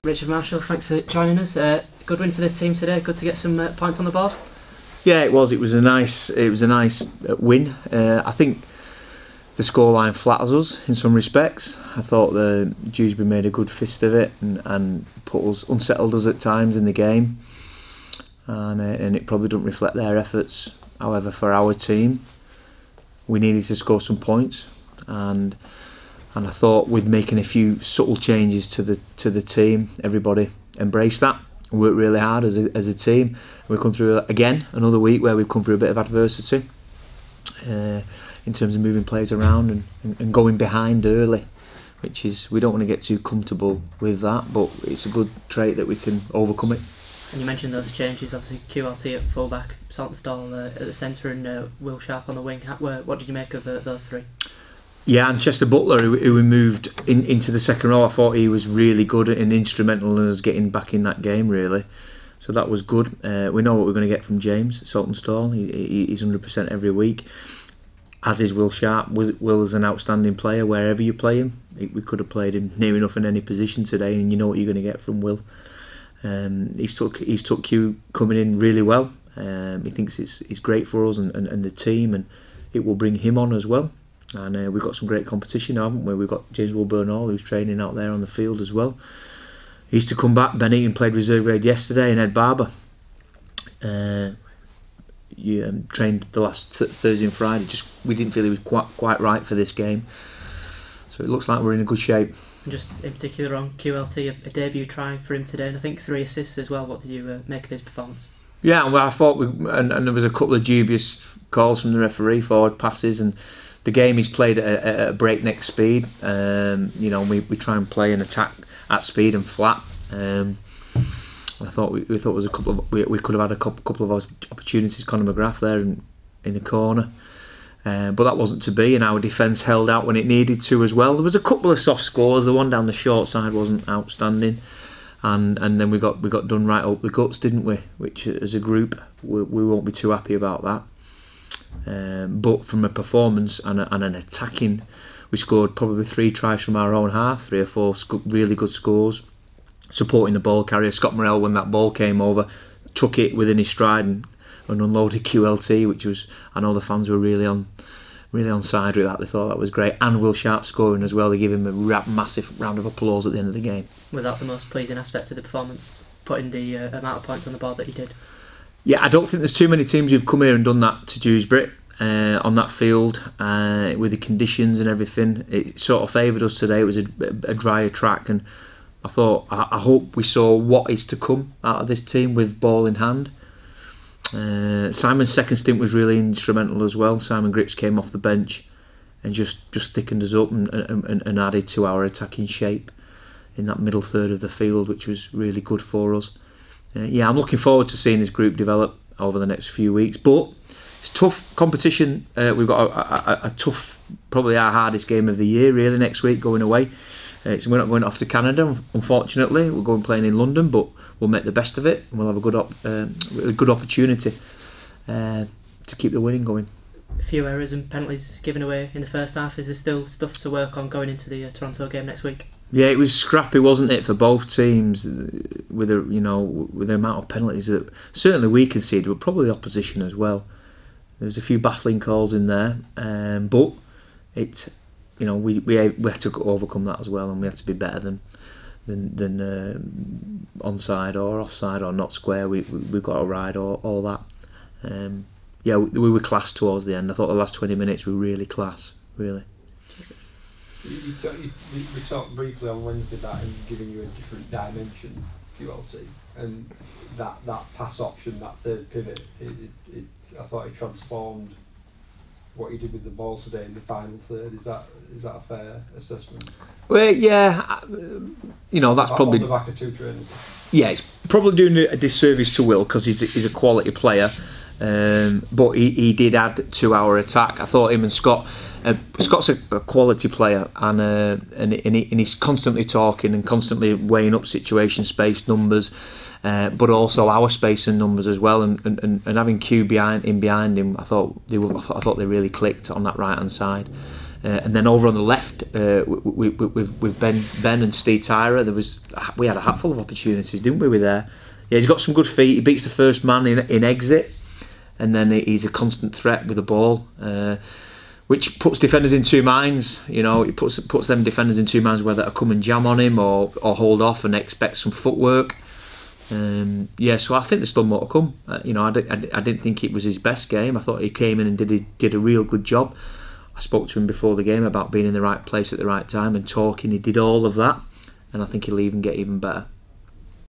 Richard Marshall, thanks for joining us. Good win for the team today. Good to get some points on the board. Yeah, it was. It was a nice win. I think the scoreline flatters us in some respects. I thought the Dewsbury made a good fist of it and unsettled us at times in the game, and it probably doesn't reflect their efforts. However, for our team, we needed to score some points, and I thought with making a few subtle changes to the team, everybody embraced that. Worked really hard as a team. We've come through again another week where we've come through a bit of adversity in terms of moving players around and going behind early, which is, we don't want to get too comfortable with that, but it's a good trait that we can overcome it. And you mentioned those changes, obviously QLT at fullback, Saltonstall at the centre, and Will Sharp on the wing. What did you make of those three? Yeah, and Chester Butler, who we moved into the second row, I thought he was really good and instrumental in us getting back in that game, really. So that was good. We know what we're going to get from James Saltonstall. He's 100% every week, as is Will Sharp. Will is an outstanding player wherever you play him. We could have played him near enough in any position today, and you know what you're going to get from Will. He's took Q coming in really well. He thinks it's great for us and the team, and it will bring him on as well. And we've got some great competition now, haven't we? We've got James Wilburn-Hall, who's training out there on the field as well. He's to come back. Ben Eaton played reserve grade yesterday, and Ed Barber trained the last Thursday and Friday. We didn't feel he was quite right for this game, so it looks like we're in a good shape. And just in particular on QLT, a debut try for him today, and I think 3 assists as well. What did you make of his performance? Yeah, well, I thought and there was a couple of dubious calls from the referee, forward passes, and the game he's played at a breakneck speed. You know, we try and play and attack at speed and flat. I thought we thought was a couple of we could have had a couple of opportunities. Conor McGrath there in the corner, but that wasn't to be. And our defence held out when it needed to as well. There was a couple of soft scores. The one down the short side wasn't outstanding, and then we got done right up the guts, didn't we? Which as a group we won't be too happy about that. But from a performance and an attacking, we scored probably 3 tries from our own half, 3 or 4 really good scores. Supporting the ball carrier, Scott Morrell, when that ball came over, took it within his stride and unloaded QLT, which was, I know the fans were really on side with that. They thought that was great, and Will Sharp scoring as well. They give him a massive round of applause at the end of the game. Was that the most pleasing aspect of the performance, putting the amount of points on the board that he did? Yeah, I don't think there's too many teams who've come here and done that to Dewsbury on that field with the conditions and everything. It sort of favoured us today. It was a drier track, and I hope we saw what is to come out of this team with ball in hand. Simon's second stint was really instrumental as well. Simon Grips came off the bench and just thickened us up and added to our attacking shape in that middle third of the field, which was really good for us. Yeah, I'm looking forward to seeing this group develop over the next few weeks, but it's tough competition. We've got a tough, probably our hardest game of the year really next week, going away. We're not going off to Canada, unfortunately. We're going playing in London, but we'll make the best of it, and we'll have a good opportunity to keep the winning going. A few errors and penalties given away in the first half. Is there still stuff to work on going into the Toronto game next week? Yeah, it was scrappy, wasn't it, for both teams with the amount of penalties that certainly we conceded, but probably the opposition as well. There's a few baffling calls in there, but we had to overcome that as well, and we have to be better than onside or offside or not square. We've got to ride all that. Yeah, we were class towards the end. I thought the last 20 minutes were really class, really. We talked briefly on Wednesday about him giving you a different dimension, QLT, and that pass option, that third pivot, I thought he transformed what he did with the ball today in the final third. Is that a fair assessment? Well, yeah, that's probably on the back of 2 trainers. Yeah, it's probably doing a disservice to Will because he's a quality player. But he did add to our attack. I thought him and Scott. Scott's a quality player, and he's constantly talking and constantly weighing up situation, space, numbers, but also our space and numbers as well. And having Q behind him, I thought they really clicked on that right hand side. And then over on the left, with Ben and Steve Tyra, we had a hatful of opportunities, didn't we? With there, yeah, he's got some good feet. He beats the first man in exit, and then he's a constant threat with the ball, which puts defenders in two minds. You know, it puts them defenders in two minds whether to come and jam on him or hold off and expect some footwork. Yeah, so I think there's still more to come. You know, I didn't think it was his best game. I thought he came in and did a real good job. I spoke to him before the game about being in the right place at the right time and talking. He did all of that, and I think he'll get even better.